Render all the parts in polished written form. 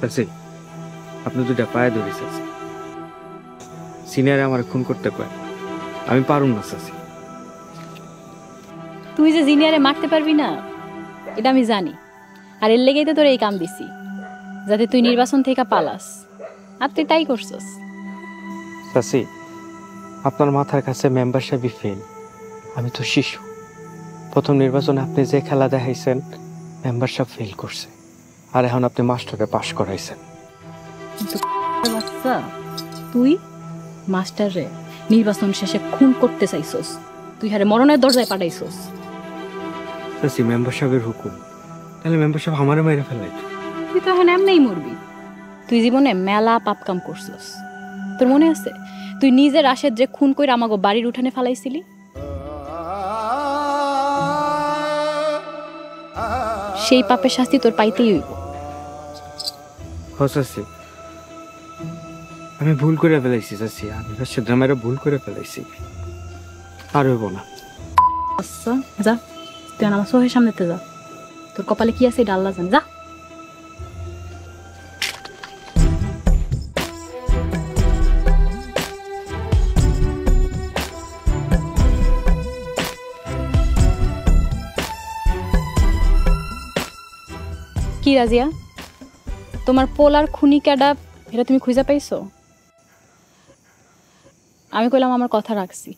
চাচি আপনি দুইটা পায়ে ধরে চাচি, সিনিয়রে আমার খুন করতে পারে, আমি পারুম না চাচি। তুই যে জিনিয়ারে মারতে পারবি না এটা আমি জানি, আর এর লেগেই তো তোর এই কাম দিছি, যাতে তুই নির্বাচন থেকে পালাস, আর তুই তাই করছস। চাচি আপনার মাথার কাছে মেম্বারশিপই ফেল, আমি তো শিশু। প্রথম নির্বাচনে আপনি যে খেলা দেখাইছেন মেম্বারশিপ ফেল করছে, আর এখন আপনি মাস্টারে পাশ করাইছেন। বাচ্চা তুই মাস্টারে নির্বাচন শেষে খুন করতে চাইছস, তুই হারে মরণের দরজায় পাঠাইছস। চাচি মেম্বারশিপের হুকুম, তাহলে মেম্বারশিপ আমারে মেরে ফেলাই। তুই তো এখন এমনিই মরবি, তুই জীবনে মেলা পাপ কাম করছস। তোর মনে আছে তুই নিজের রাশেদ যে খুন করে আমাকে বাড়ির উঠানে ফালাইছিলি? সেই পাপের শাস্তি তোর পাইতেই হইব। চাচি আমি ভুল করে ফেলাইছি চাচি, আমি সিদ্ধামের ভুল করে ফেলাইছি, আর হইব না। আচ্ছা যা, তুই আমার চোখের সামনেতে যা, তোর কপালে কি আছে এটা আল্লাহ জানে, যা। কি রাজিয়া, তোমার পোলার খুনি ক্যাডা এটা তুমি খুঁজে পাইছো? আমি কইলাম আমার কথা রাখছি।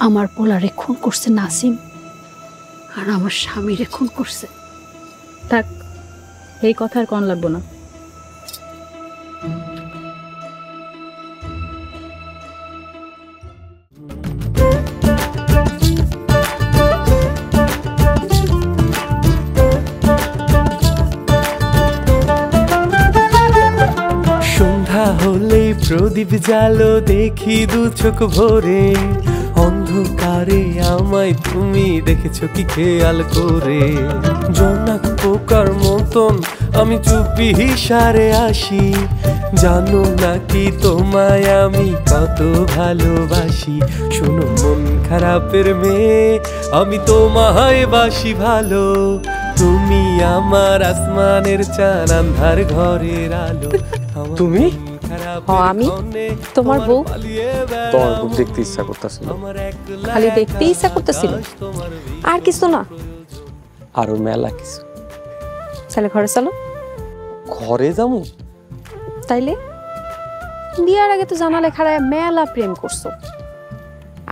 আমার পোলারে খুন করছে নাসিম, আর আমার স্বামীরে খুন করছে। থাক, এই কথা আর কোন লাগবো না। হলেই প্রদীপ জালো দেখি দু চোখ ভরে, অন্ধকারে আমায় তুমি দেখেছো কি খেয়াল করে? জোনাক পোকার মতন আমি চুপি হিসারে আসি, জানো নাকি তোমায় আমি কত ভালোবাসি? শোনো মন খারাপের মেয়ে, আমি তোমায় বাসি ভালো, তুমি আমার আসমানের চাঁদ আন্ধার ঘরের আলো। তুমি? আমি তোমার বউ। তোমার খুব দেখতে ইচ্ছা করতেছিল। খালি দেখতে ইচ্ছা করতেছিল, আর কিছু না? আরো মেলা কিছু। চলে ঘরে চলো। ঘরে যাবো? তাইলে বিয়ার আগে তো জানালে খাড়ায় মেলা প্রেম করছো,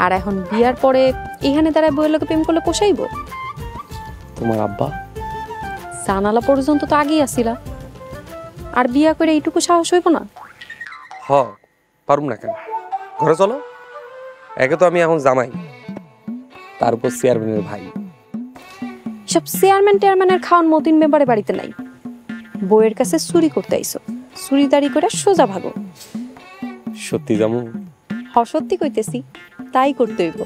আর এখন বিয়ার পরে এখানে তারা বইয়ের লোকে প্রেম করলে পোষাইব? তোমার আব্বা? জানালা পর্যন্ত তো আগেই আসিলা, আর বিয়া করে এইটুকু সাহস হইব না? হ পারুম না কেন, ঘরে চলো। একে তো আমি এখন জামাই, তারপর চেয়ারম্যানের ভাই। সব চেয়ারম্যান টেয়ারম্যানের খাওয়ান মতিন মেম্বারে বাড়িতে নাই। বইয়ের কাছে চুরি করতে আইসো, চুরিদারি করে সোজা ভাগো। সত্যি জামু? সত্যি কইতেছি, তাই করতে হইব।